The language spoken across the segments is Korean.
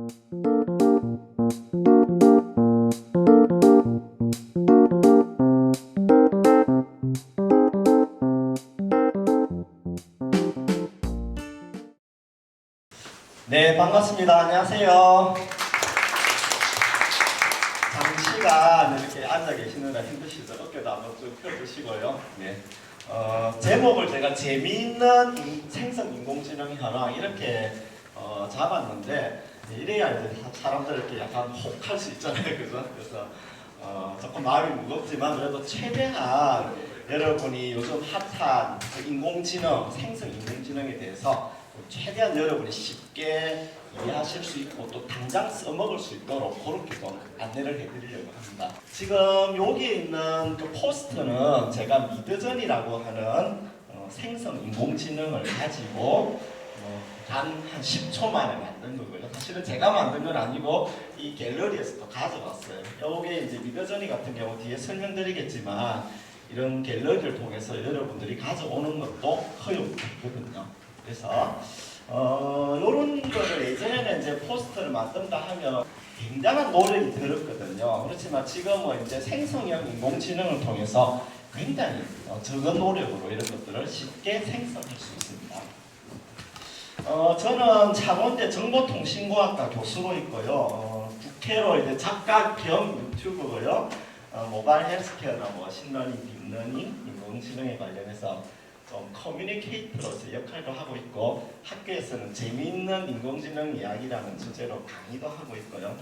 네, 반갑습니다. 안녕하세요. 장시간 이렇게 앉아 계시느라 힘드시죠? 어깨도 한번 쭉 펴주시고요. 네. 제목을 제가 재미있는 생성 인공지능 현황 이렇게 잡았는데, 이래야 이제 사람들 이렇게 약간 혹할 수 있잖아요. 그죠? 그래서 조금 마음이 무겁지만 그래도 최대한 여러분이 요즘 핫한 인공지능, 생성 인공지능에 대해서 최대한 여러분이 쉽게 이해하실 수 있고 또 당장 써먹을 수 있도록 그렇게 좀 안내를 해드리려고 합니다. 지금 여기에 있는 그 포스터는 제가 미드전이라고 하는 생성 인공지능을 가지고 단 한 10초 만에 만든 거고요. 사실은 제가 만든 건 아니고 이 갤러리에서 또 가져왔어요. 여기에 이제 미드전이 같은 경우 뒤에 설명드리겠지만 이런 갤러리를 통해서 여러분들이 가져오는 것도 허용되거든요. 그래서 이런 거를 예전에는 이제 포스터를 만든다 하면 굉장한 노력이 들었거든요. 그렇지만 지금은 이제 생성형 인공지능을 통해서 굉장히 적은 노력으로 이런 것들을 쉽게 생성할 수 있습니다. 저는 창원대 정보통신공학과 교수로 있고요. 국회로 이제 작가 겸 유튜버고요. 모바일 헬스케어나 머신러닝, 딥러닝, 인공지능에 관련해서 좀 커뮤니케이터로서 역할도 하고 있고 학교에서는 재미있는 인공지능 이야기라는 주제로 강의도 하고 있고요.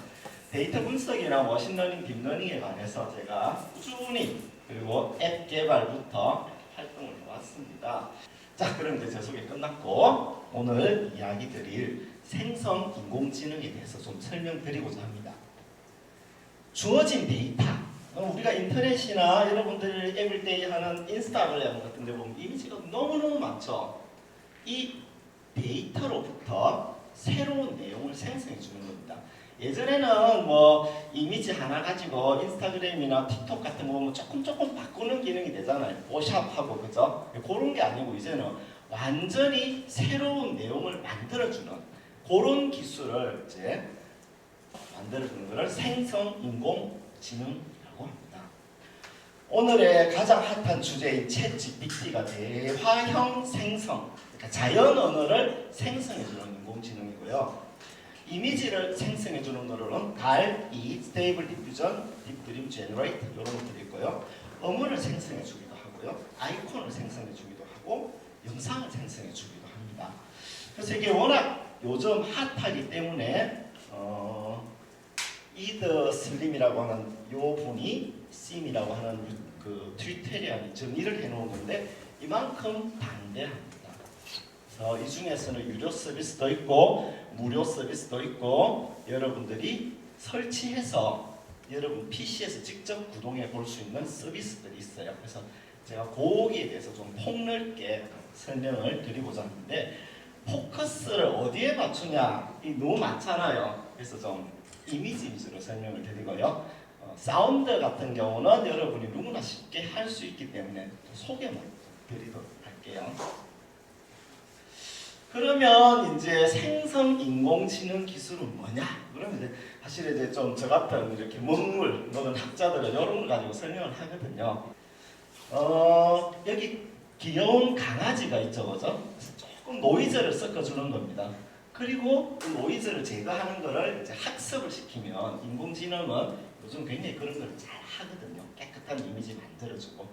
데이터 분석이나 머신러닝, 딥러닝에 관해서 제가 꾸준히 그리고 앱 개발부터 활동을 해왔습니다. 자, 그럼 이제 제 소개 끝났고 오늘 이야기 드릴 생성 인공지능에 대해서 좀 설명드리고자 합니다. 주어진 데이터, 우리가 인터넷이나 여러분들이 에브리데이 하는 인스타그램 같은 데 보면 이미지가 너무너무 많죠. 이 데이터로부터 새로운 내용을 생성해 주는 겁니다. 예전에는 뭐 이미지 하나 가지고 인스타그램이나 틱톡 같은 거 보면 조금 바꾸는 기능이 되잖아요. 오샵하고 그죠? 그런 게 아니고 이제는 완전히 새로운 내용을 만들어주는 그런 기술을 이제 만들어주는 것을 생성 인공지능이라고 합니다. 오늘의 가장 핫한 주제인 챗 GPT가 대화형 생성, 그러니까 자연 언어를 생성해주는 인공지능이고요. 이미지를 생성해주는 거로는 DALL-E, Stable Diffusion, Deep Dream Generate 이런 것들이 있고요. 음원을 생성해주기도 하고요. 아이콘을 생성해주기도 하고 영상을 생성해주기도 합니다. 그래서 이게 워낙 요즘 핫하기 때문에 이더 슬림이라고 하는 요 분이 심이라고 하는 그 트위터리안이 정의를 해놓은 건데 이만큼 방대합니다. 그래서 이 중에서는 유료 서비스도 있고 무료 서비스도 있고 여러분들이 설치해서 여러분 PC에서 직접 구동해 볼 수 있는 서비스들이 있어요. 그래서 제가 거기에 대해서 좀 폭넓게 설명을 드리고자 하는데 포커스를 어디에 맞추냐 이 너무 많잖아요. 그래서 좀 이미지 위주로 설명을 드리고요. 사운드 같은 경우는 여러분이 누구나 쉽게 할 수 있기 때문에 소개만 드리도록 할게요. 그러면 이제 생성 인공지능 기술은 뭐냐? 그러면 이제 사실 이제 좀 저 같은 이렇게 먹은 학자들은 이런 걸 가지고 설명을 하거든요. 여기 귀여운 강아지가 있죠, 그죠? 조금 노이즈를 섞어주는 겁니다. 그리고 그 노이즈를 제거하는 거를 이제 학습을 시키면 인공지능은 요즘 굉장히 그런 걸 잘 하거든요. 깨끗한 이미지 만들어주고.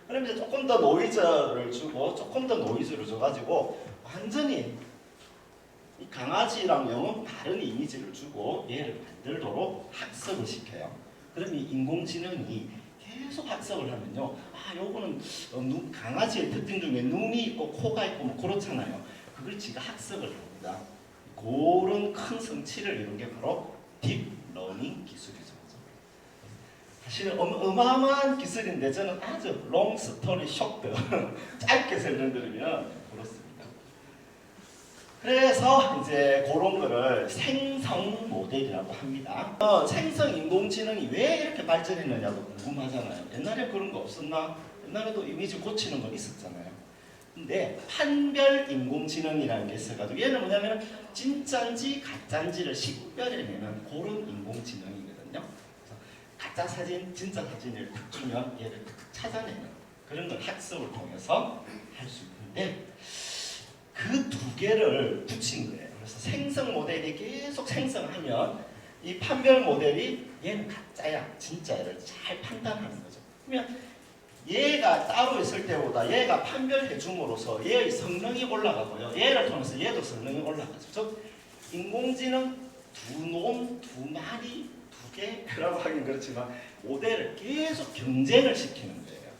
그럼 이제 조금 더 노이즈를 주고 조금 더 노이즈를 줘가지고 완전히 이 강아지랑 영은 다른 이미지를 주고 얘를 만들도록 학습을 시켜요. 그럼 이 인공지능이 계속 학습을 하면요. 요거는 강아지의 특징 중에 눈이 있고 코가 있고 뭐 그렇잖아요. 그걸 지가 학습을 합니다. 그런 큰 성취를 이룬 게 바로 딥러닝 기술이죠. 사실은 어마어마한 기술인데 저는 아주 롱 스토리 쇼트 짧게 설명드리면 그렇습니다. 그래서 이제 그런 거를 생성 모델이라고 합니다. 생성 인공지능이 왜 이렇게 발전했느냐도 궁금하잖아요. 옛날에 그런 거 없었나? 옛날에도 이미지 고치는 건 있었잖아요. 근데 판별 인공지능이라는 게 있어가지고 얘는 뭐냐면 진짜인지 가짜인지를 식별해내는 그런 인공지능이거든요. 그래서 가짜 사진, 진짜 사진을 딱 주면 얘를 딱 찾아내는 그런 걸 학습을 통해서 할 수 있는데 그 두 개를 붙인 거예요. 그래서 생성 모델이 계속 생성하면 이 판별 모델이 얘는 가짜야, 진짜야를 잘 판단하는 거죠. 그러면 얘가 따로 있을 때보다 얘가 판별해 줌으로써 얘의 성능이 올라가고요. 얘를 통해서 얘도 성능이 올라가죠. 즉 인공지능 두 놈, 두 마리, 두 개라고 하긴 그렇지만 모델을 계속 경쟁을 시키는 거예요.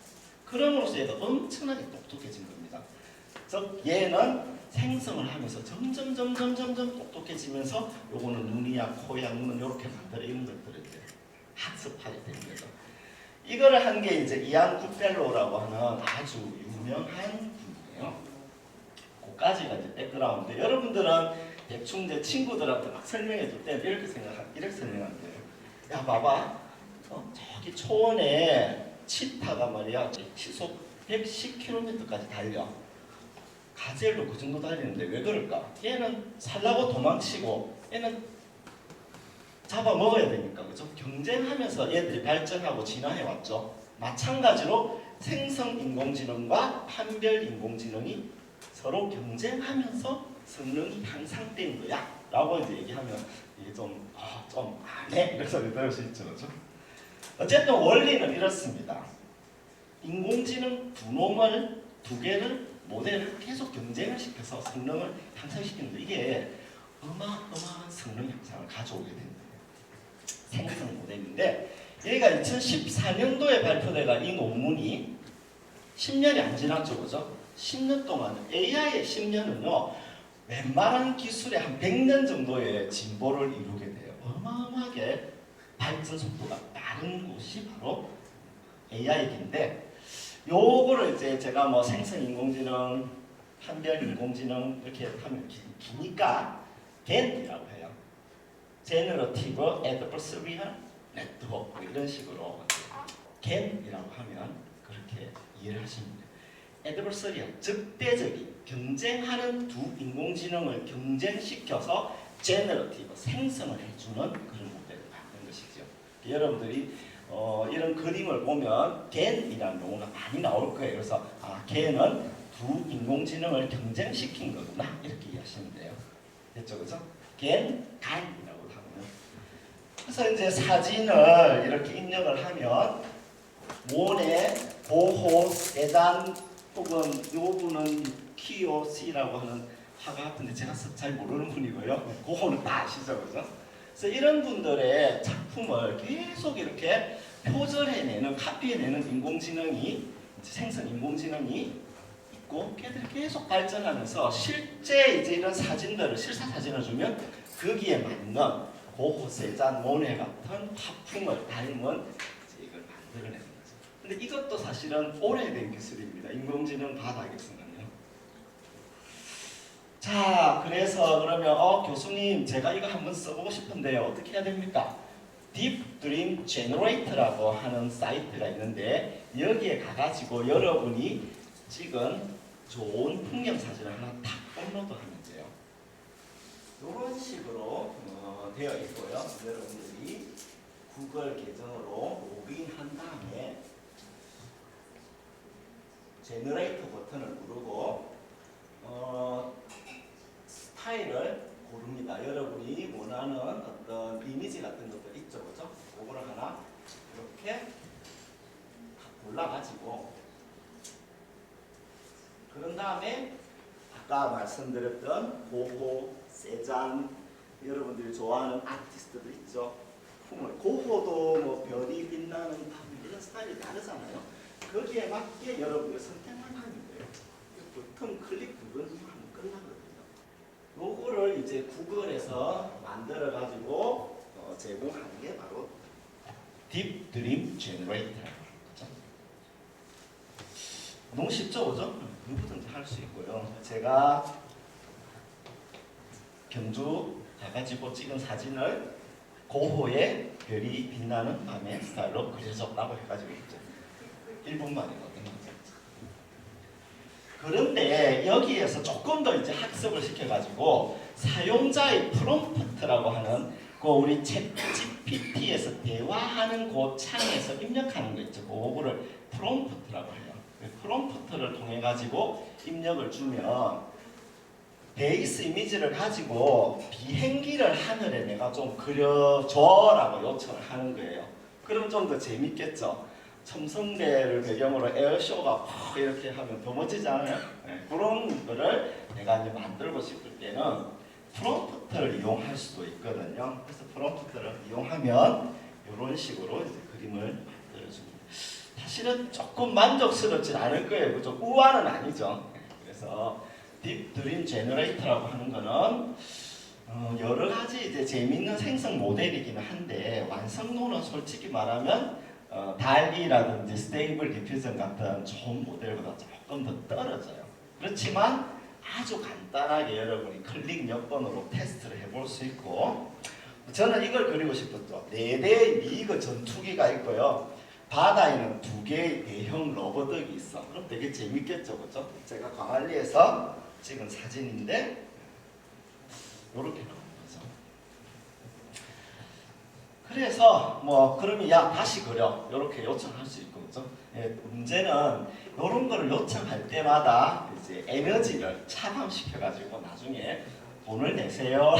그럼으로써 얘가 엄청나게 똑똑해진 겁니다. 즉 얘는 생성을 하면서 점점 똑똑해지면서 요거는 눈이야, 코야, 눈은 이렇게 만들어 이런 것들을 이제 학습하게 되는 거죠. 이거를 한 게 이제 이안 굿펠로우라고 하는 아주 유명한 분이에요. 그까지가 이제 백그라운드. 여러분들은 대충 이제 친구들한테 막 설명해 줄 때 이렇게 설명한대요. 야 봐봐, 저기 초원에 치타가 말이야 시속 110km까지 달려. 가젤도 그 정도 달리는데 왜 그럴까? 얘는 살라고 도망치고 얘는 잡아먹어야 되니까, 그죠? 경쟁하면서 얘들이 발전하고 진화해 왔죠. 마찬가지로 생성 인공지능과 판별 인공지능이 서로 경쟁하면서 성능이 향상된 거야 라고 이제 얘기하면 이게 좀 안 해? 이런 소리 들을 수 있죠, 그죠? 어쨌든 원리는 이렇습니다. 인공지능 두 개를 모델을 계속 경쟁을 시켜서 성능을 향상시키는데 이게 어마어마한 성능 향상을 가져오게 됩니다. 생성 모델인데 얘가 2014년도에 발표돼가 이 논문이 10년이 안 지났죠, 그죠? 10년 동안 AI의 10년은요 웬만한 기술의 한 100년 정도의 진보를 이루게 돼요. 어마어마하게 발전 속도가 빠른 곳이 바로 AI인데 요거를 이제 제가 뭐 생성 인공지능, 판별 인공지능 이렇게 하면 기니까 GAN이라고 해요. Generative Adversarial Network 이런 식으로 GAN이라고 하면 그렇게 이해를 하시면 돼요. Adversarial, 적대적인 경쟁하는 두 인공지능을 경쟁시켜서 Generative, 생성을 해주는 그런 모델을 만든 것이죠. 여러분들이 이런 그림을 보면 GAN이라는 용어가 많이 나올 거예요. 그래서 GAN은 두 인공지능을 경쟁시킨 거구나 이렇게 이해하시면 돼요. 됐죠, 그죠? GAN, GAN이라고 하면. 그래서 이제 사진을 이렇게 입력을 하면 모네, 고호, 세단 혹은 요분은 키오시라고 하는 화가 같은데 제가 잘 모르는 분이고요. 고호는 다 아시죠, 그죠? 그래서 이런 분들의 작품을 계속 이렇게 표절해내는, 카피해내는 인공지능이, 생성 인공지능이 있고, 걔들이 계속 발전하면서 실제 이제 이런 사진들을, 실사 사진을 주면 거기에 맞는 고호, 세잔, 모네 같은 화풍을 닮은 이걸 만들어내는 거죠. 근데 이것도 사실은 오래된 기술입니다. 인공지능 다 알겠지만요. 자, 그래서 그러면 교수님 제가 이거 한번 써보고 싶은데요. 어떻게 해야 됩니까? Deep Dream Generator라고 하는 사이트가 있는데 여기에 가가지고 여러분이 찍은 좋은 풍경 사진을 하나 탁 업로드하면 돼요. 이런 식으로 되어 있고요. 여러분들이 구글 계정으로 로그인한 다음에 제너레이터 버튼을 누르고 스타일을 고릅니다. 여러분이 원하는 어떤 이미지 같은 것들 있죠, 그죠? 그거를 하나 이렇게 골라가지고 그런 다음에 아까 말씀드렸던 고호, 세잔, 여러분들이 좋아하는 아티스트들 있죠. 고호도 뭐 별이 빛나는 밤 이런 스타일이 다르잖아요. 거기에 맞게 여러분들 선택만 하면 돼요. 버튼 클릭 누르면 끝나거든요. 요거를 이제 구글에서 만들어 가지고 제공하는 게 바로 Deep Dream Generator라고 하죠. 너무 쉽죠, 그죠? 누구든지 할 수 있고요. 제가 경주 가가지고 찍은 사진을 고호의 별이 빛나는 밤의 스타일로 그려줬다고 해가지고 이제 1분 만이거든요. 그런데 여기에서 조금 더 이제 학습을 시켜가지고 사용자의 프롬프트라고 하는 그 우리 챗 GPT에서 대화하는 그 창에서 입력하는 거 있죠. 그거를 프롬프트라고 해요. 프롬프트를 통해 가지고 입력을 주면 베이스 이미지를 가지고 비행기를 하늘에 내가 좀 그려줘라고 요청을 하는 거예요. 그럼 좀 더 재밌겠죠. 첨성대를 배경으로 에어쇼가 이렇게 하면 더 멋지지 않아요? 네, 그런 거를 내가 이제 만들고 싶을 때는 프롬프트를 이용할 수도 있거든요. 그래서 프롬프트를 이용하면 이런 식으로 이제 그림을 만들어줍니다. 사실은 조금 만족스럽진 않을 거예요. 그죠? 우아는 아니죠. 그래서 딥 드림 제너레이터라고 하는 거는 여러 가지 이제 재미있는 생성 모델이기는 한데 완성도는 솔직히 말하면 달리라든지 스테이블 디퓨전 같은 좋은 모델보다 조금 더 떨어져요. 그렇지만 아주 간단하게 여러분이 클릭 몇 번으로 테스트를 해볼 수 있고, 저는 이걸 그리고 싶었죠. 4대의 미그 전투기가 있고요. 바다에는 2개의 대형 로버덕이 있어. 그럼 되게 재밌겠죠, 그죠? 제가 광안리에서 찍은 사진인데 이렇게 나온 거죠. 그래서 뭐 그러면 야 다시 그려 이렇게 요청할 수 있고, 그죠? 예, 문제는 이런 거를 요청할 때마다 이제 에너지를 차감시켜가지고 나중에 돈을 내세요.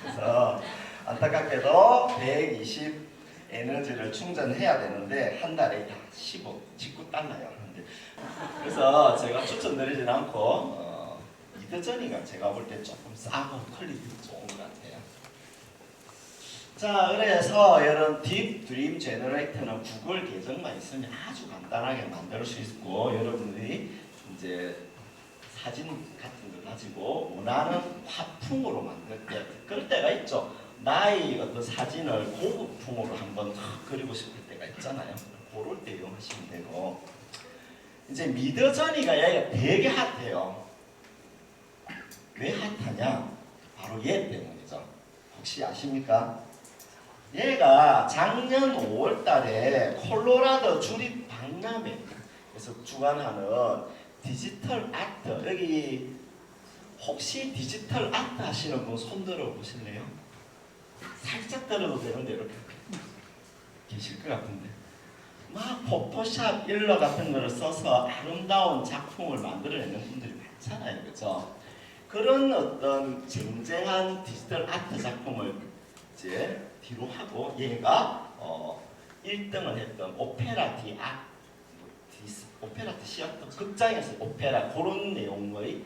그래서 안타깝게도 120 에너지를 충전해야 되는데 한 달에 19달러요. 그래서 제가 추천드리진 않고 미드저니가 제가 볼 때 조금 싸고 퀄리티도 좋은 것 같아요. 자, 그래서 이런 딥 드림 제너레이터는 구글 계정만 있으면 아주 간단하게 만들 수 있고, 여러분들이 이제 사진 같은 걸 가지고 원하는 화풍으로 만들 때 그럴 때가 있죠. 나의 어떤 사진을 고급풍으로 한번 그리고 싶을 때가 있잖아요. 그럴 때 이용하시면 되고, 이제 미드저니가 얘가 되게 핫해요. 왜 핫하냐? 바로 얘 때문이죠. 혹시 아십니까? 얘가 작년 5월 달에 콜로라도 주립 박람회에서 주관하는 디지털 아트, 여기 혹시 디지털 아트 하시는 분 손들어 보실래요? 살짝 들어도 되는데 이렇게 계실 것 같은데, 막 포토샵 일러 같은 거를 써서 아름다운 작품을 만들어내는 분들이 많잖아요, 그렇죠? 그런 어떤 쟁쟁한 디지털 아트 작품을 이제 뒤로 하고 얘가 1등을 했던 오페라 시어터 극장에서 오페라 그런 내용의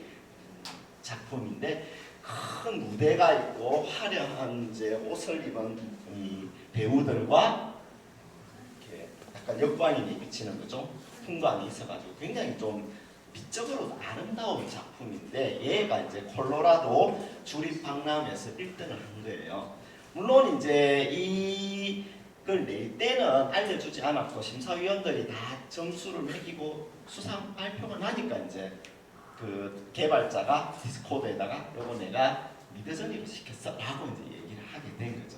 작품인데, 큰 무대가 있고 화려한 이제 옷을 입은 이 배우들과 이렇게 약간 역광이 비치는 거죠. 풍광이 있어가지고 굉장히 좀 미적으로도 아름다운 작품인데, 얘가 이제 콜로라도 주립 박람회에서 1등을 한 거예요. 물론 이제 이걸 낼 때는 알려주지 않았고 심사위원들이 다 점수를 매기고 수상 발표가 나니까 이제 그 개발자가 디스코드에다가 요거 내가 미드저니로 시켰어 라고 이제 얘기를 하게 된 거죠.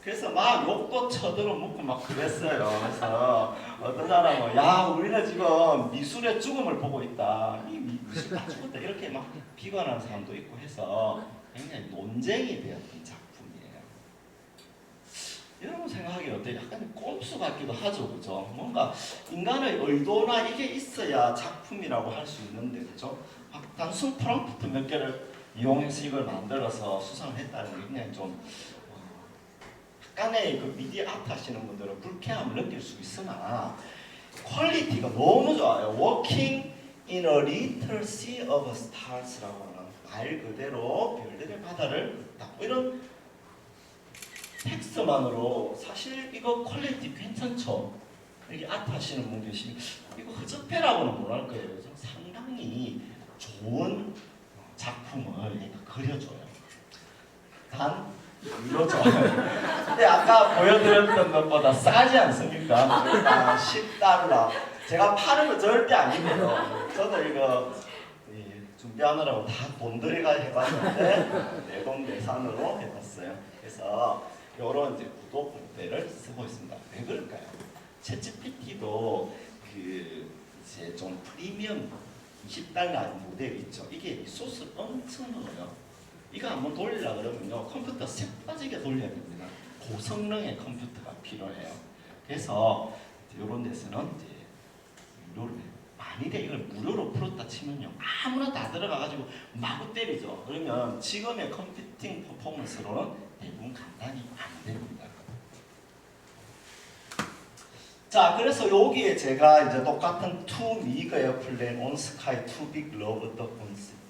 그래서 막 욕도 쳐들어 묻고 막 그랬어요. 그래서 어떤 사람은 야 우리는 지금 미술의 죽음을 보고 있다, 이 미술 다 죽었다, 이렇게 막 비관하는 사람도 있고 해서 굉장히 논쟁이 되었던 작품이에요. 여러분 생각하기에 어때요? 약간 꼼수 같기도 하죠, 그죠? 뭔가 인간의 의도나 이게 있어야 작품이라고 할 수 있는데, 그죠? 단순 프롬프트 몇 개를 이용해서 이걸 만들어서 수상을 했다는 게 그냥 좀 약간의 그 미디어 아트 하시는 분들은 불쾌함을 느낄 수 있으나 퀄리티가 너무 좋아요. Walking in a little sea of stars라고 하는 말 그대로 별들의 바다를 걷다, 이런 텍스트만으로 사실 이거 퀄리티 괜찮죠? 여기 아트 하시는 분 계시면 이거 허접해라고는 못 할 거예요. 그래서 상당히 좋은 작품을 그려줘요. 단 이거죠. 근데 아까 보여드렸던 것보다 싸지 않습니까? 10달러. 제가 파는 거 절대 아니고요. 저도 이거 준비하느라고 다 돈 들여가 해봤는데 내공내산으로 해봤어요. 그래서 이런 이제 구독 모델을 쓰고 있습니다. 왜 그럴까요? 챗GPT도 그 이제 좀 프리미엄 20달러 모델 있죠. 이게 리소스 엄청 넣어요. 이거 한번 돌리려 그러면요 컴퓨터 새 빠지게 돌려야 됩니다. 고성능의 컴퓨터가 필요해요. 그래서 이런 데서는 이제 무료로 많이들 이걸 무료로 풀었다 치면요 아무나 다 들어가가지고 마구 때리죠. 그러면 지금의 컴퓨팅 퍼포먼스로는 대부분 감당이 안 됩니다. 자, 그래서 여기에 제가 이제 똑같은 To Make a Plane on Sky to Big Love the Concept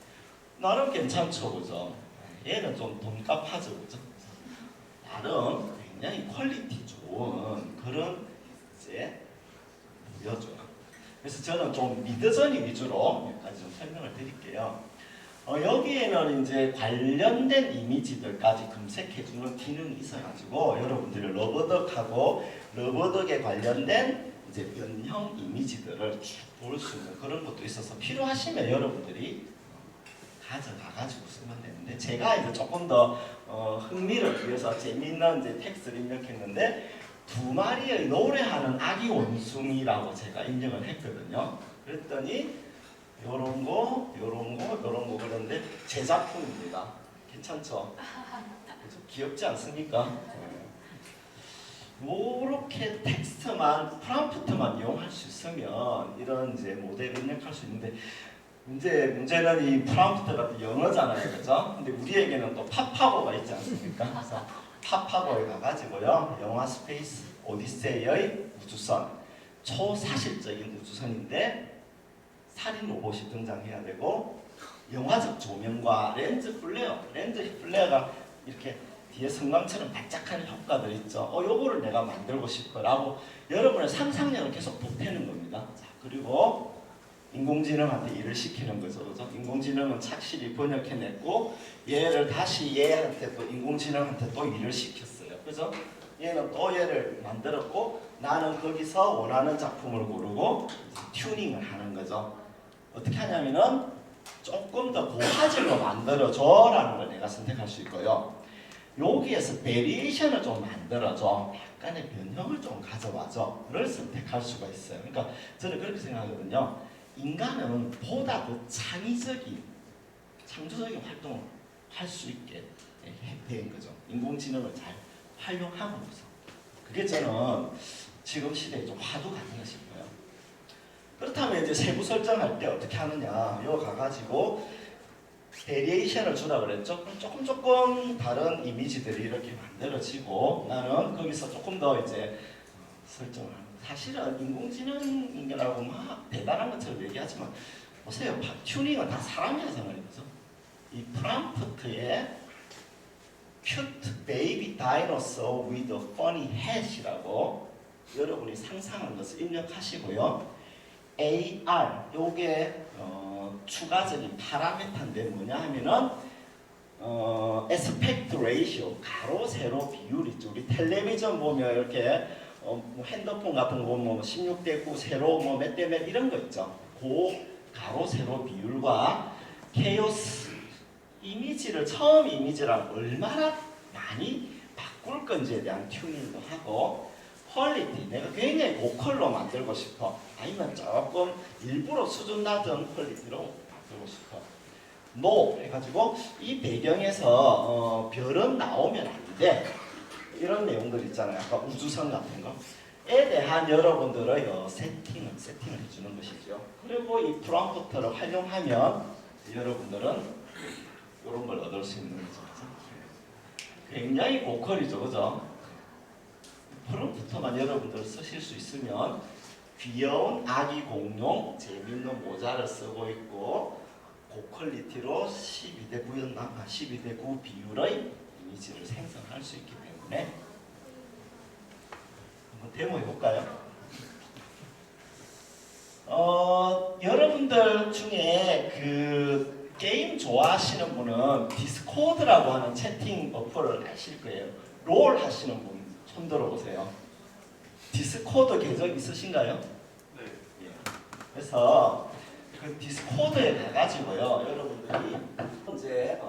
나름 괜찮죠, 그죠? 얘는 좀 돈값하죠, 그죠? 나름 굉장히 퀄리티 좋은 그런 이제 보여줘요. 그래서 저는 좀 미드저니 위주로 여기까지 좀 설명을 드릴게요. 여기에는 이제 관련된 이미지들까지 검색해주는 기능이 있어가지고 여러분들이 러버덕하고 러버덕에 관련된 이제 변형 이미지들을 쭉 볼 수 있는 그런 것도 있어서 필요하시면 여러분들이 가져가가지고 쓰면 되는데 제가 이제 조금 더 흥미를 위해서 재미있는 이제 텍스트를 입력했는데 2마리의 노래하는 아기 원숭이라고 제가 입력을 했거든요. 그랬더니 요런 거 그런데 제 작품입니다. 괜찮죠? 귀엽지 않습니까? 요렇게 텍스트만 프롬프트만 이용할 수 있으면 이런 이제 모델을 입력할 수 있는데 문제는 이 프롬프트가 영어잖아요, 그죠? 근데 우리에게는 또 파파고가 있지 않습니까? 그래서 파파고에 가가지고요, 영화 스페이스 오디세이의 우주선, 초사실적인 우주선인데 살인 로봇이 등장해야 되고 영화적 조명과 렌즈 플레어가 이렇게 뒤에 성광처럼 반짝하는 효과들 있죠. 요거를 내가 만들고 싶어라고 여러분의 상상력을 계속 보태는 겁니다. 자, 그리고 인공지능한테 일을 시키는 거죠. 그죠? 인공지능은 착실히 번역해냈고 얘를 다시 얘한테 또 인공지능한테 또 일을 시켰어요. 그죠? 얘는 또 얘를 만들었고 나는 거기서 원하는 작품을 고르고 튜닝을 하는 거죠. 어떻게 하냐면은 조금 더 고화질로 만들어줘 라는 걸 내가 선택할 수 있고요. 여기에서 베리에이션을 좀 만들어줘, 약간의 변형을 좀 가져와줘를 선택할 수가 있어요. 그러니까 저는 그렇게 생각하거든요. 인간은 보다 더 창조적인 활동을 할 수 있게 된 거죠. 인공지능을 잘 활용함으로써. 그게 저는 지금 시대에 좀 화두가 아닌가 싶어요. 그렇다면 이제 세부 설정할 때 어떻게 하느냐. 이거 가가지고 베리에이션을 주라 그랬죠. 그럼 조금 다른 이미지들이 이렇게 만들어지고 나는 거기서 조금 더 이제 설정을 하는. 사실은 인공지능이라고 막 대단한 것처럼 얘기하지만 보세요. 튜닝은 다 사람이 하잖아요. 그죠? 이 프롬프트에 cute baby dinosaur with a funny hat이라고 여러분이 상상한 것을 입력하시고요. AR 요게 추가적인 파라미터인데 뭐냐 하면은 aspect ratio 가로 세로 비율 있죠. 우리 텔레비전 보면 이렇게 뭐 핸드폰 같은 거 보면 16대 9 세로 뭐 몇 대 몇 이런 거 있죠. 그 가로 세로 비율과 케오스 이미지를 처음 이미지랑 얼마나 많이 바꿀 건지에 대한 튜닝도 하고 퀄리티 내가 굉장히 고퀄로 만들고 싶어 아니면 조금 일부러 수준 낮은 퀄리티로 만들고 싶어 노 해가지고 이 배경에서 별은 나오면 안 돼 이런 내용들 있잖아요. 아까 우주선 같은 거에 대한 여러분들의 세팅을 해주는 것이죠. 그리고 이 프롬프트를 활용하면 여러분들은 이런 걸 얻을 수 있는 거죠. 굉장히 고퀄이죠, 그죠? 프롬프트만 여러분들 쓰실 수 있으면 귀여운 아기 공룡 재밌는 모자를 쓰고 있고 고퀄리티로 12대 9였나? 12대 9 비율의 이미지를 생성할 수 있기 때문에 한번 데모 해볼까요? 여러분들 중에 그 게임 좋아하시는 분은 디스코드라고 하는 채팅 어플을 아실 거예요. 롤 하시는 분 손 들어보세요. 디스코드 계정 있으신가요? 네. 예. 그래서 그 디스코드에 가가지고요. 여러분들이 이제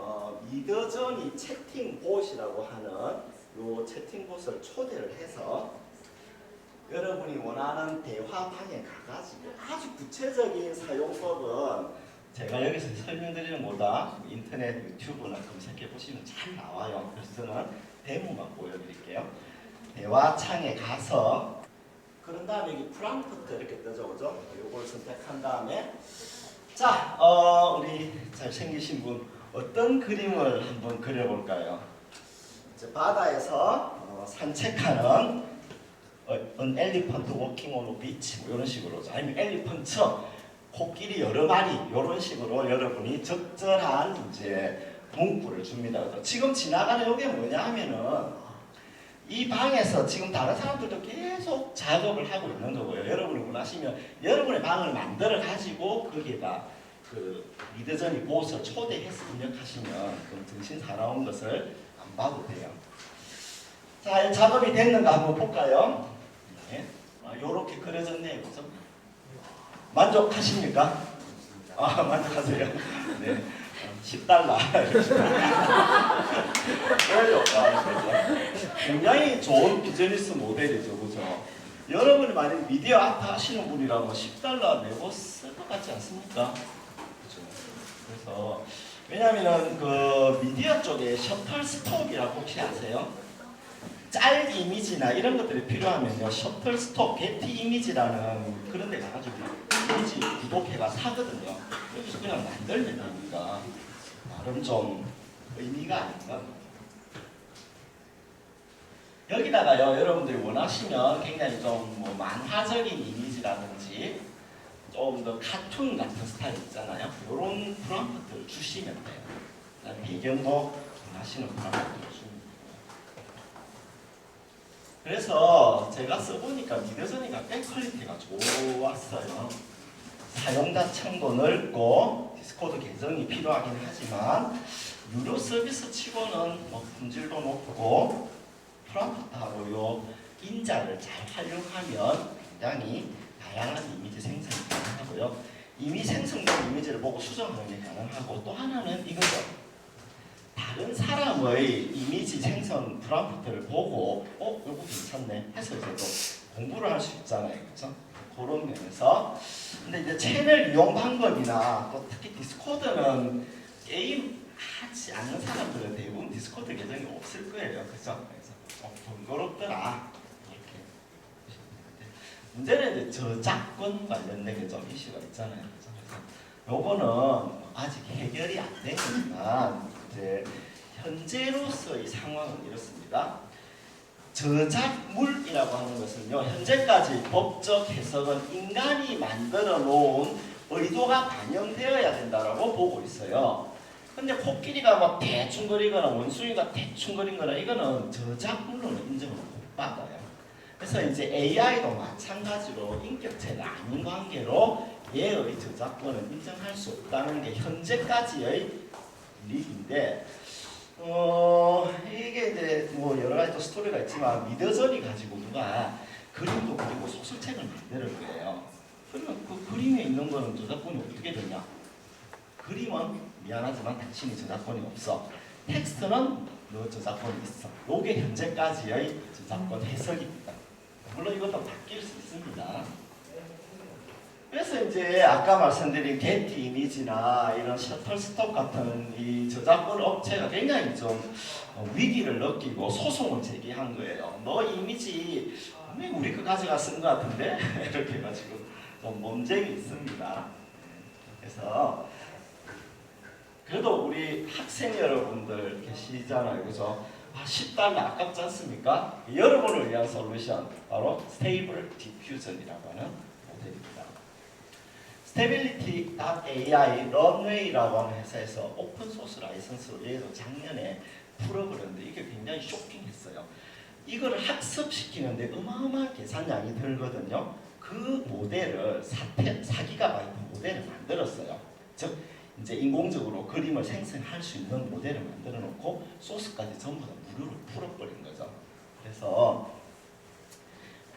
미드저니 채팅봇이라고 하는 요 채팅봇을 초대를 해서 여러분이 원하는 대화방에 가가지고 아주 구체적인 사용법은 제가 여기서 설명드리는 것보다 인터넷 유튜브나 검색해 보시면 잘 나와요. 그래서 저는 데모만 보여드릴게요. 대화창에 가서 그런 다음에 여기 프롬프트 이렇게 뜨죠, 그죠? 이걸 선택한 다음에 자, 우리 잘생기신 분 어떤 그림을 한번 그려볼까요? 이제 바다에서 산책하는 an elephant walking on a beach 뭐 이런 식으로 아니면 엘리펀트 코끼리 여러 마리 이런 식으로 여러분이 적절한 이제 문구를 줍니다. 지금 지나가는 이게 뭐냐 하면은 이 방에서 지금 다른 사람들도 계속 작업을 하고 있는 거고요. 여러분이 원하시면 여러분의 방을 만들어 가지고 거기에다 그 리더전이 보스를 초대해서 입력하시면 그럼 정신 사나운 것을 안 봐도 돼요. 자, 작업이 됐는가 한번 볼까요? 네. 요렇게 그려졌네요. 그죠? 만족하십니까? 만족하세요? 네. 10달러. 그래요. 굉장히 좋은 비즈니스 모델이죠. 그죠? 여러분이 만약 미디어 아트 하시는 분이라면 10달러 내고 쓸 것 같지 않습니까? 그죠? 그래서, 왜냐면은 그 미디어 쪽에 셔틀스톡이라고 혹시 아세요? 짤 이미지나 이런 것들이 필요하면요. 셔틀스톡, 게티 이미지라는 그런 데 가가지고 이미지 구독해가 사거든요. 여기서 그냥 만들면 되니까 나름 좀 의미가 아닌가? 여기다가요, 여러분들이 원하시면 굉장히 좀 뭐 만화적인 이미지라든지 좀 더 카툰 같은 스타일 있잖아요. 이런 프롬프트를 주시면 돼요. 배경도 원하시는 프롬프트를 주시면 돼요. 그래서 제가 써보니까 미드저니가 꽤 퀄리티가 좋았어요. 사용자 창도 넓고 디스코드 계정이 필요하긴 하지만 유료 서비스 치고는 뭐 품질도 높고 프롬프트하고 요 인자를 잘 활용하면 굉장히 다양한 이미지 생성이 가능하고요. 이미 생성된 이미지를 보고 수정하는 게 가능하고 또 하나는 이거죠. 다른 사람의 이미지 생성 프롬프트를 보고 이거 괜찮네 해서 이제 또 공부를 할 수 있잖아요. 그렇죠? 그런 면에서 근데 이제 채널 이용 방법이나 또 특히 디스코드는 게임 하지 않는 사람들은 대부분 디스코드 계정이 없을 거예요. 그렇죠? 그래서 번거롭더라 이렇게 문제는 이제 저작권 관련된 게 좀 이슈가 있잖아요. 그렇죠? 그래서 요거는 아직 해결이 안 된 거지만 이제 현재로서의 상황은 이렇습니다. 저작물이라고 하는 것은요, 현재까지 법적 해석은 인간이 만들어 놓은 의도가 반영되어야 된다라고 보고 있어요. 근데 코끼리가 막 대충거리거나 원숭이가 대충거리거나 이거는 저작물로는 인정을 못 받아요. 그래서 이제 AI도 마찬가지로 인격체가 아닌 관계로 얘의 저작권을 인정할 수 없다는 게 현재까지의 리인데 이게 이제 뭐 여러 가지 또 스토리가 있지만 미드저니 가지고 누가 그림도 그리고 소설책을 만드는 거예요. 그러면 그 그림에 있는 거는 저작권이 어떻게 되냐? 그림은 미안하지만 당신이 저작권이 없어. 텍스트는 너 저작권이 있어. 이게 현재까지의 저작권 해석입니다. 물론 이것도 바뀔 수 있습니다. 그래서 이제 아까 말씀드린 게티 이미지나 이런 셔틀스톡 같은 이 저작권 업체가 굉장히 좀 위기를 느끼고 소송을 제기한 거예요. 너 이미지 분명히 우리 거 가져가 쓴 거 같은데 이렇게 해가지고 좀 논쟁이 있습니다. 그래서 그래도 우리 학생 여러분들 계시잖아요, 그죠? 10달러 아깝지 않습니까? 여러분을 위한 솔루션 바로 스테이블 디퓨전이라고 하는 모델입니다. 스테빌리티.ai 런웨이라고 하는 회사에서 오픈소스 라이선스로 얘도 작년에 풀어버렸는데 이게 굉장히 쇼킹했어요. 이거를 학습시키는데 어마어마한 계산량이 들거든요. 그 모델을 4기가바이트 모델을 만들었어요. 즉 이제 인공적으로 그림을 생성할 수 있는 모델을 만들어 놓고 소스까지 전부 다 무료로 풀어버린 거죠. 그래서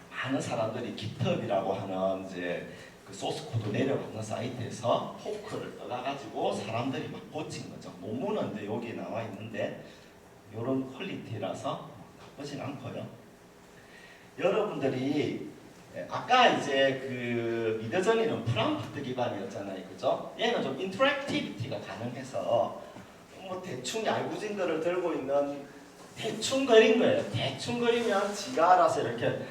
많은 사람들이 GitHub이라고 하는 이제 그 소스 코드 내려가는 사이트에서 포크를 떠가지고 사람들이 막 고친 거죠. 논문은 이제 여기 나와 있는데 이런 퀄리티라서 나쁘진 않고요. 여러분들이 아까 이제 그 미드저니는 프롬프트 기반이었잖아요, 그죠? 얘는 좀 인터랙티비티가 가능해서 뭐 대충 얄궂은 거를 들고 있는 대충 그린 거예요. 대충 그리면 지가 알아서 이렇게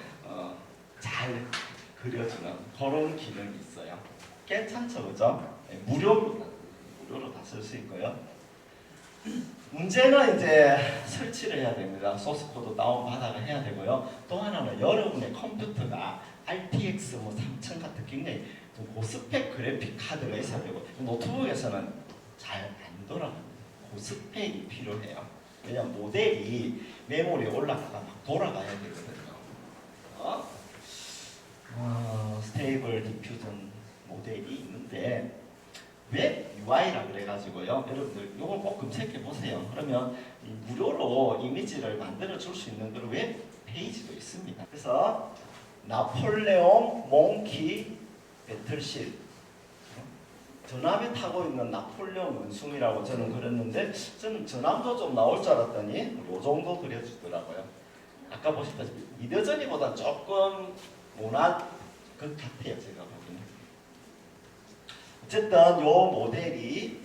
잘 그려주는 그런 기능이 있어요. 괜찮죠, 그죠? 네, 무료입니다. 무료로 다 쓸 수 있고요. 문제는 이제 설치를 해야 됩니다. 소스 코드 다운 받아가 해야 되고요. 또 하나는 여러분의 컴퓨터가 RTX 3000 같은 굉장히 좀 고스펙 그래픽 카드가 있어야 되고 노트북에서는 잘 안 돌아갑니다. 고스펙이 필요해요. 왜냐면 모델이 메모리에 올라가다 막 돌아가야 되거든요. 스테이블 디퓨전 모델이 있는데 웹 UI라 그래가지고요. 여러분들 이걸 꼭 검색해 보세요. 그러면 무료로 이미지를 만들어 줄 수 있는 그런 웹 페이지도 있습니다. 그래서 나폴레옹 몽키 배틀실, 전함에 타고 있는 나폴레옹 원숭이라고 저는 그렸는데 저는 전함도 좀 나올 줄 알았더니 이 정도 그려주더라고요. 아까 보셨다시피 미드저니보다 조금 모난 것 같아요, 제가 보기에는. 어쨌든 이 모델이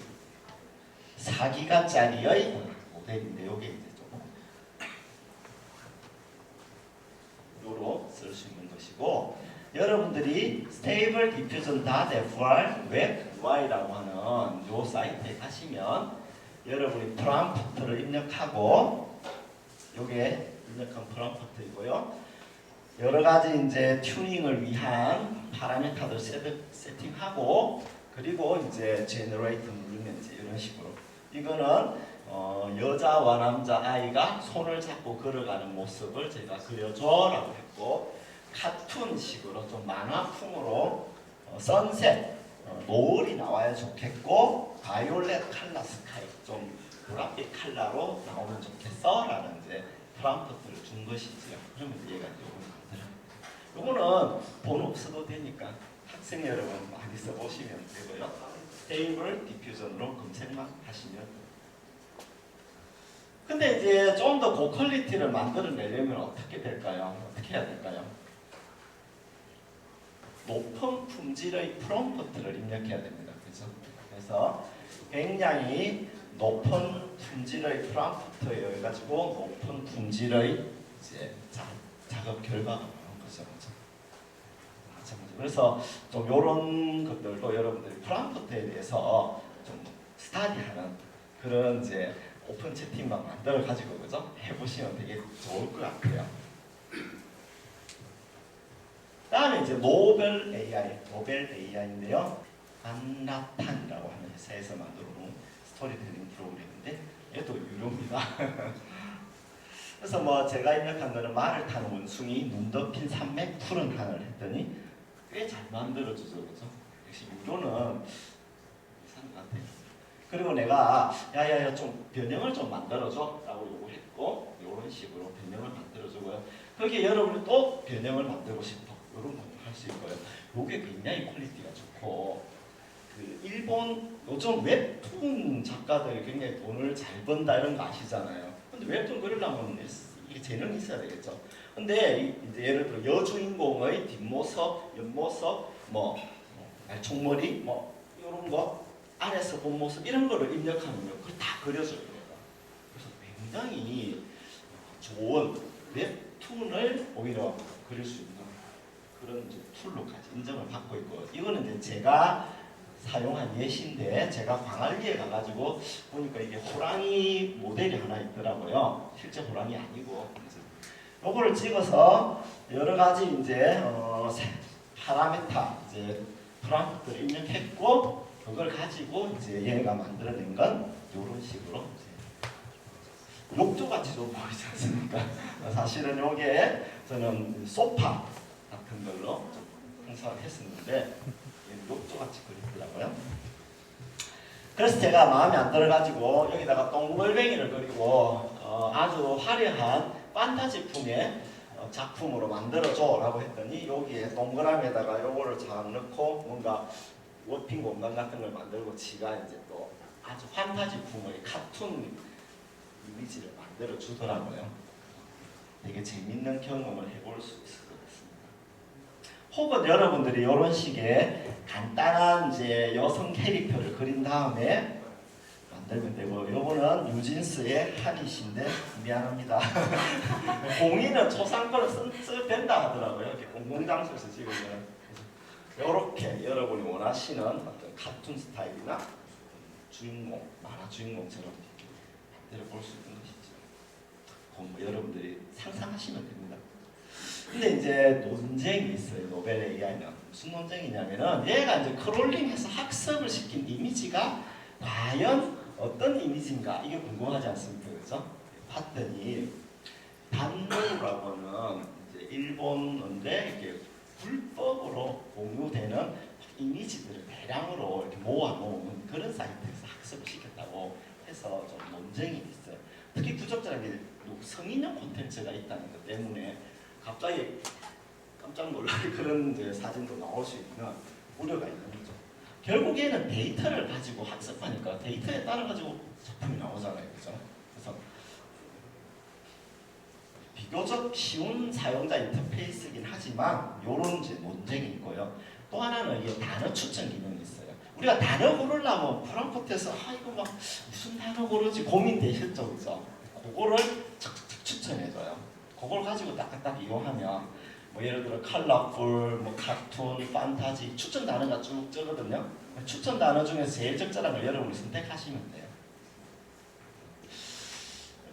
4기가짜리의 모델인데 이게 이제 좀 요로 쓸 수 있는 것이고, 여러분들이 stable diffusion.fr 웹 UI라고 하는 요 사이트에 가시면 여러분이 프롬프트를 입력하고, 요게 입력한 프롬프트이고요. 여러 가지 이제 튜닝을 위한 파라미터들 세팅하고, 그리고 이제 generate 누르면 이제 이런 식으로, 이거는 여자와 남자 아이가 손을 잡고 걸어가는 모습을 제가 그려줘라고 했고, 카툰식으로 좀 만화풍으로 선셋 노을이 나와야 좋겠고, 바이올렛 컬러 스카이 좀 보랏빛 컬러로 나오면 좋겠어라는 이제 프롬프트를 준 것이지요. 그러면 얘가 요거는 요거는 돈 없어도 되니까 학생 여러분 많이 써보시면 되고요. 스테이블 디퓨전으로 검색만 하시면. 근데 이제 좀 더 고퀄리티를 만들어내려면 어떻게 될까요? 어떻게 해야 될까요? 높은 품질의 프롬프트를 입력해야 됩니다. 그죠? 그래서 굉장히 높은 품질의 프롬프트에 해가지고 높은 품질의 이제 작업 결과가 나온 거죠. 그래서 좀 이런 것들도 여러분들이 프롬프트에 대해서 좀 스타디하는 그런 이제 오픈 채팅방 만들어 가지고 그죠? 해보시면 되게 좋을 것 같아요. 다음에 이제 노벨 AI인데요. 안나탄이라고 하는 회사에서 만들어 놓은 스토리텔링 프로그램인데 얘도 유료입니다. 그래서 뭐 제가 입력한 거는 말을 타는 원숭이, 눈 덮인 산맥, 푸른 하늘 했더니 꽤 잘 만들어주죠, 그죠? 역시 유료는 이상한 것 같아요. 그리고 내가 야야야 좀 변형을 좀 만들어줘 라고 요구했고, 이런 식으로 변형을 만들어주고요. 거기에 여러분이 또 변형을 만들고 싶어, 이런 것도 할 수 있고요. 요게 굉장히 퀄리티가 좋고, 그 일본 요즘 웹툰 작가들이 굉장히 돈을 잘 번다 이런 거 아시잖아요. 근데 웹툰 그리려면 이게 재능이 있어야 되겠죠. 근데 이제 예를 들어 여주인공의 뒷모습, 옆모습, 말총머리, 이런 거, 아래서 본 모습 이런 거를 입력하면 그걸 다 그려줘요. 그래서 굉장히 좋은 웹툰을 오히려 그릴 수 있는 그런 툴로까지 인정을 받고 있고, 이거는 이제 제가 사용한 예시인데, 제가 광안리에 가가지고 보니까 이게 호랑이 모델이 하나 있더라고요. 실제 호랑이 아니고, 요거를 찍어서 여러 가지 이제 파라미터 이제 프롬프트를 입력했고, 그걸 가지고 이제 얘가 만들어낸 건 이런 식으로 욕조같이 좀 보이지 않습니까? 사실은 요게 저는 소파 같은 걸로 형상을 했었는데 욕조같이 그리더라고요. 그래서 제가 마음에 안 들어가지고 여기다가 동글뱅이를 그리고 아주 화려한 판타지풍의 작품으로 만들어줘 라고 했더니, 여기에 동그라미에다가 요거를 잘 넣고 뭔가 워핑 공간 같은 걸 만들고 지가 이제 또 아주 판타지풍의 카툰 이미지를 만들어 주더라고요. 되게 재밌는 경험을 해볼 수 있을 것 같습니다. 혹은 여러분들이 이런 식의 간단한 이제 여성 캐릭터를 그린 다음에 만들면 되고, 요거는 뉴진스의 한이신데 미안합니다. 공인은 초상권을 된다 하더라고요. 이렇게 공공장소에서 찍으면. 이렇게 여러분이 원하시는 어떤 카툰 스타일이나 주인공, 만화 주인공처럼 만들어 볼 수 있는 것이죠. 뭐 여러분들이 상상하시면 됩니다. 근데 이제 논쟁이 있어요. 노벨 AI는 무슨 논쟁이냐면은 얘가 이제 크롤링해서 학습을 시킨 이미지가 과연 어떤 이미지인가 이게 궁금하지 않습니까? 그죠? 봤더니 단노라고는 이제 일본어인데 이게 불법으로 공유되는 이미지들을 대량으로 이렇게 모아놓은 그런 사이트에서 학습을 시켰다고 해서 좀 논쟁이 있어요. 특히 부적절하게 성인용 콘텐츠가 있다는 것 때문에 갑자기 깜짝 놀랄 그런 이제 사진도 나올 수 있는 우려가 있는 거죠. 결국에는 데이터를 가지고 학습하니까 데이터에 따라 가지고 작품이 나오잖아요, 그죠? 그래서 비교적 쉬운 사용자 인터페이스긴 하지만 이런 이제 논쟁이 있고요. 또 하나는 이게 단어 추천 기능이 있어요. 우리가 단어 고르려면 프롬프트에서 이거 막 무슨 단어 고르지 고민되셨죠, 그죠? 그거를 착착 추천해줘요. 그걸 가지고 딱딱 이용하면 뭐 예를 들어 컬러풀, 뭐 카툰, 판타지 추천 단어가 쭉 뜨거든요. 추천 단어 중에서 제일 적절한 걸 여러분이 선택하시면 돼요.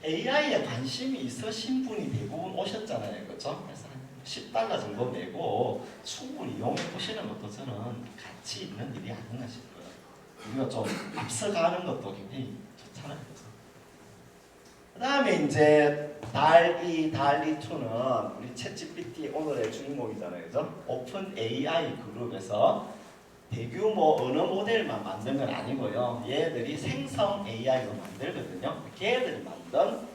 AI에 관심이 있으신 분이 대부분 오셨잖아요, 그렇죠? 그래서 한 $10 정도 내고 충분히 이용해 보시는 것도 저는 가치 있는 일이 아닌가 싶어요. 우리가 좀 앞서가는 것도 굉장히 좋잖아요, 그렇죠? 그 다음에 이제 달리2는 우리 챗GPT 오늘의 주인공이잖아요, 그죠? 오픈 AI 그룹에서 대규모 언어 모델만 만든 건 아니고요. 얘들이 생성 AI로 만들거든요. 걔들이 만든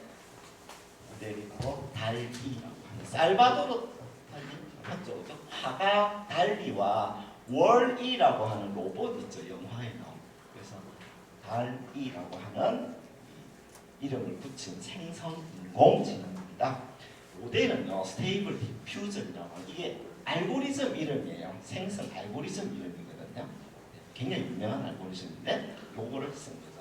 모델이 바로 달리라고 하는 살바도르 달리 맞죠, 그죠? 화가 달리와 월이라고 하는 로봇 있죠, 영화에 나온. 그래서 달리라고 하는 이름을 붙인 생성 인공지능입니다. 모델은요 스테이블 디퓨전이라고 하는 이게 알고리즘 이름이에요. 생성 알고리즘 이름이거든요. 굉장히 유명한 알고리즘인데 요거를 쓴 거죠.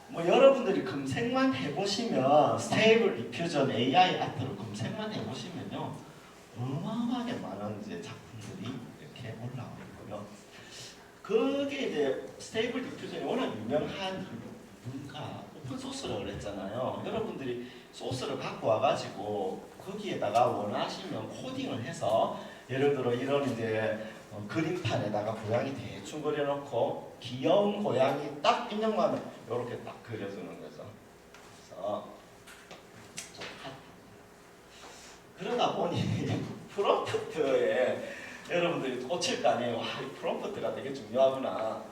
뭐 여러분들이 검색만 해보시면 스테이블 디퓨전 AI 아트로 검색만 해보시면요 어마어마하게 많은 이제 작품들이 이렇게 올라와 있고요. 그게 이제 스테이블 디퓨전이 워낙 유명한 뭔가 오픈소스라고 그랬잖아요. 여러분들이 소스를 갖고 와가지고 거기에다가 원하시면 코딩을 해서 예를 들어 이런 이제 그림판에다가 고양이 대충 그려놓고 귀여운 고양이 딱 인형만 이렇게 딱 그려주는 거죠. 그래서 그러다 보니 프롬프트에 여러분들이 꽂힐 거 아니에요. 와, 이 프롬프트가 되게 중요하구나.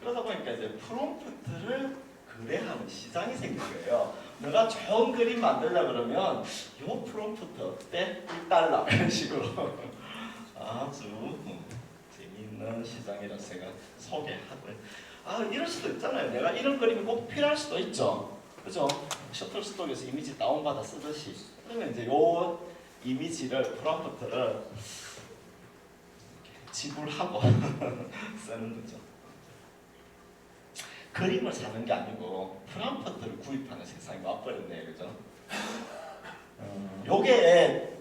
그러다 보니까 이제 프롬프트를 거래하는 시장이 생긴 거예요. 내가 좋은 그림 만들려 그러면 요 프롬프트 어때? $1 이런 식으로 아주 재미있는 시장이라서 제가 소개하고요. 이럴 수도 있잖아요. 내가 이런 그림이 꼭 필요할 수도 있죠. 그죠? 셔틀스톡에서 이미지 다운받아 쓰듯이. 그러면 이제 요 이미지를 프롬프트를 지불하고 쓰는 거죠. 그림을 사는 게 아니고 프롬프트를 구입하는 세상이 와버렸네요, 그죠? 요게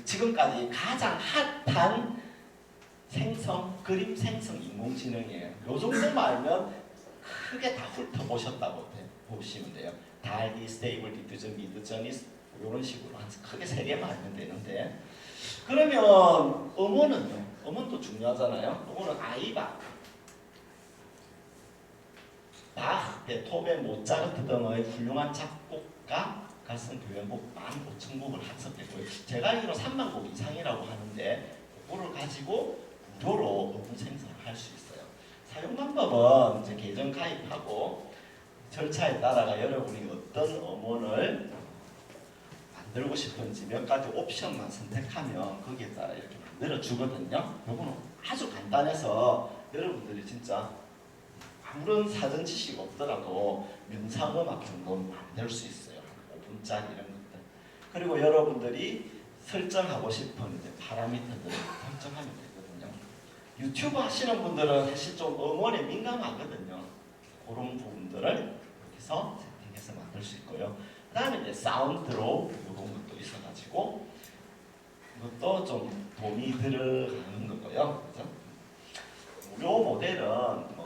지금까지 가장 핫한 그림 생성 인공지능이에요. 요 정도만 알면 크게 다 훑어보셨다고 보시면 돼요. 달리, 스테이블 디퓨전, 미드저니 이런 식으로 한 크게 3개만 알면 되는데, 그러면 음원은요? 음원도 중요하잖아요. 음원은 아이바, 바흐, 베토벤, 모차르트 등의 훌륭한 작곡가 가슴 교향곡 15,000곡을 학습했고요. 제가 알기로 3만 곡 이상이라고 하는데 그거를 가지고 무료로 음원 생성을 할 수 있어요. 사용 방법은 이제 계정 가입하고 절차에 따라가 여러분이 어떤 음원을 만들고 싶은지 몇 가지 옵션만 선택하면 거기에 따라 이렇게 만들어 주거든요. 이거는 아주 간단해서 여러분들이 진짜 아무런 사전 지식 없더라도 명상음악 정도는 만들 수 있어요. 5분짜리 이런 것들. 그리고 여러분들이 설정하고 싶은 이제 파라미터들을 설정하면 되거든요. 유튜브 하시는 분들은 사실 좀 음원에 민감하거든요. 그런 부분들을 여기서 세팅해서 만들 수 있고요. 그 다음에 이제 사운드로 이런 것도 있어가지고 이것도 좀 돈이 들어가는 거고요. 그죠? 무료 모델은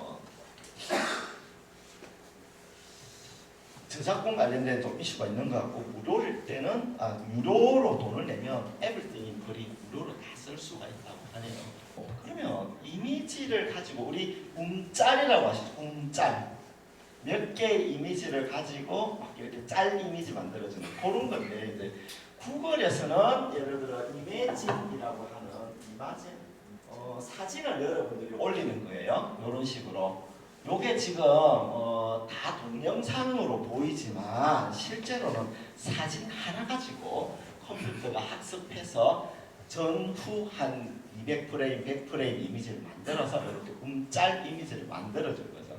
저작권 관련된 좀 이슈가 있는 것 같고, 무료일 때는 유료로 돈을 내면 에브리띵 글이 무료로 다 쓸 수가 있다고 하네요. 그러면 이미지를 가지고 우리 움짤이라고 하시죠. 움짤 몇 개의 이미지를 가지고 막 이렇게 짤 이미지 만들어주는 그런 건데, 이제 구글에서는 예를 들어 이미징이라고 하는 이마진 사진을 여러분들이 올리는 거예요. 이런 식으로. 요게 지금 다 동영상으로 보이지만 실제로는 사진 하나 가지고 컴퓨터가 학습해서 전후 한 200프레임, 100프레임 이미지를 만들어서 이렇게 움짤 이미지를 만들어줄 거죠.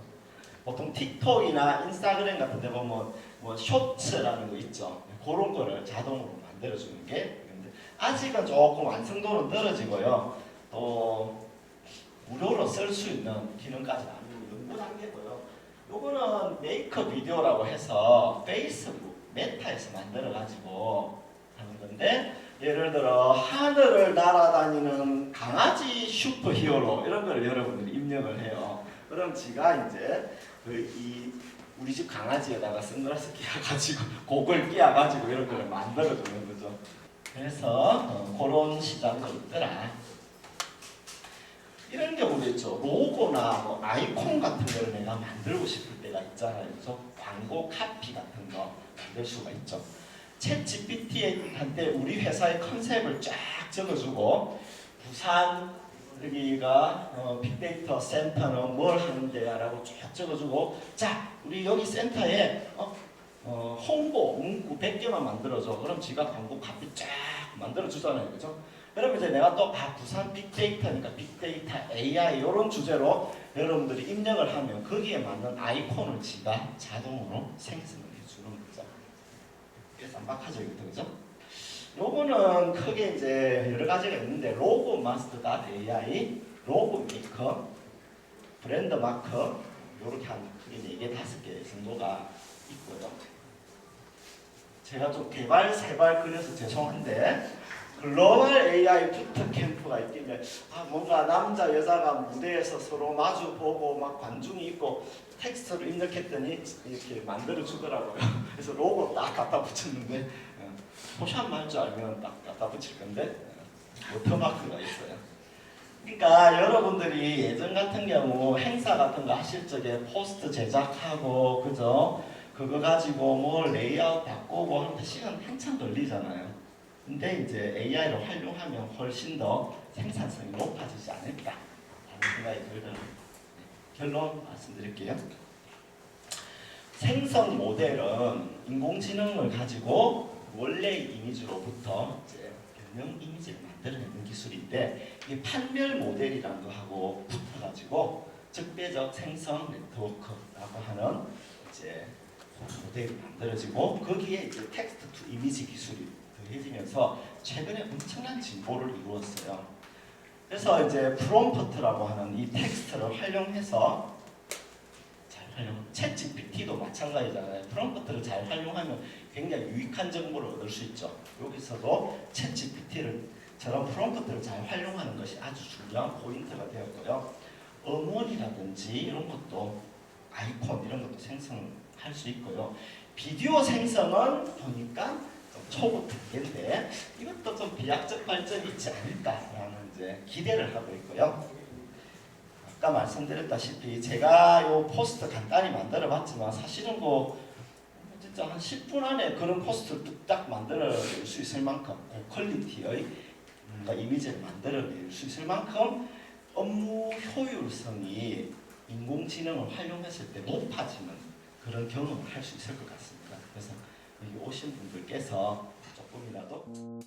보통 틱톡이나 인스타그램 같은 데 보면 뭐 쇼츠라는 거 있죠. 그런 거를 자동으로 만들어주는 게 있는데, 아직은 조금 완성도는 떨어지고요. 또 무료로 쓸 수 있는 기능까지는 아니고 연구 단계고요. 요거는 메이커 비디오라고 해서 페이스북 메타에서 만들어가지고 하는 건데, 예를 들어 하늘을 날아다니는 강아지 슈퍼히어로 이런 걸 여러분들이 입력을 해요. 그럼 지가 이제 우리 집 강아지에다가 선글라스 끼워가지고 곡을 끼워가지고 이런 걸 만들어주는 거죠. 그래서 그런 시장도 있더라. 이런 경우도 있죠. 로고나 뭐 아이콘 같은 걸 내가 만들고 싶을 때가 있잖아요. 그래서 광고 카피 같은 거 만들 수가 있죠. 챗 GPT한테 우리 회사의 컨셉을 쫙 적어주고, 부산 여기가 빅데이터 센터는 뭘 하는데야 라고 쫙 적어주고, 자 우리 여기 센터에 홍보 문구 100개만 만들어줘. 그럼 지가 광고 카피 쫙 만들어주잖아요. 그죠? 그러면 이제 내가 또 부산 빅데이터니까 빅데이터 AI 이런 주제로 여러분들이 입력을 하면 거기에 맞는 아이콘을 지가 자동으로 생성을 해주는 거죠. 그래서 깜빡하죠, 이것도. 그죠? 요거는 크게 이제 여러 가지가 있는데, 로고 마스터 AI, 로고 메이커, 브랜드 마커, 요렇게 한 크게 4개, 5개 정도가 있고요. 제가 좀 개발 세발 그려서 죄송한데, 글로벌 AI 부트캠프가 있길래 뭔가 남자 여자가 무대에서 서로 마주 보고 막 관중이 있고 텍스트를 입력했더니 이렇게 만들어 주더라고요. 그래서 로고 딱 갖다 붙였는데, 포샵 할 줄 알면 딱 갖다 붙일 건데 워터마크가 있어요. 그러니까 여러분들이 예전 같은 경우 행사 같은 거 하실 적에 포스트 제작하고, 그죠? 그거 가지고 뭐 레이아웃 바꾸고 하는데 시간 한참 걸리잖아요. 근데 이제 AI를 활용하면 훨씬 더 생산성이 높아지지 않을까 하는 생각이 들더라고요. 결론 말씀드릴게요. 생성 모델은 인공지능을 가지고 원래의 이미지로부터 이제 변형 이미지를 만들어내는 기술인데, 이게 판별 모델이라는 거하고 붙어가지고 적배적 생성 네트워크라고 하는 이제 모델이 만들어지고, 거기에 이제 텍스트 투 이미지 기술이 더해지면서 최근에 엄청난 진보를 이루었어요. 그래서 이제 프롬프트라고 하는 이 텍스트를 활용해서 챗 GPT도 마찬가지잖아요. 프롬프트를 잘 활용하면 굉장히 유익한 정보를 얻을 수 있죠. 여기서도 챗 GPT처럼 프롬프트를 잘 활용하는 것이 아주 중요한 포인트가 되었고요. 음원이라든지 이런 것도 아이콘 이런 것도 생성할 수 있고요. 비디오 생성은 보니까 좀 초보 단계인데 이것도 좀 비약적 발전이 있지 않을까라는 이제 기대를 하고 있고요. 아까 말씀드렸다시피 제가 요 포스트 간단히 만들어 봤지만 사실은 뭐 진짜 한 10분 안에 그런 포스트를 뚝딱 만들어낼 수 있을 만큼 고퀄리티의 이미지를 만들어낼 수 있을 만큼 업무 효율성이 인공지능을 활용했을 때 높아지는 그런 경험을 할 수 있을 것 같습니다. 그래서 여기 오신 분들께서 조금이라도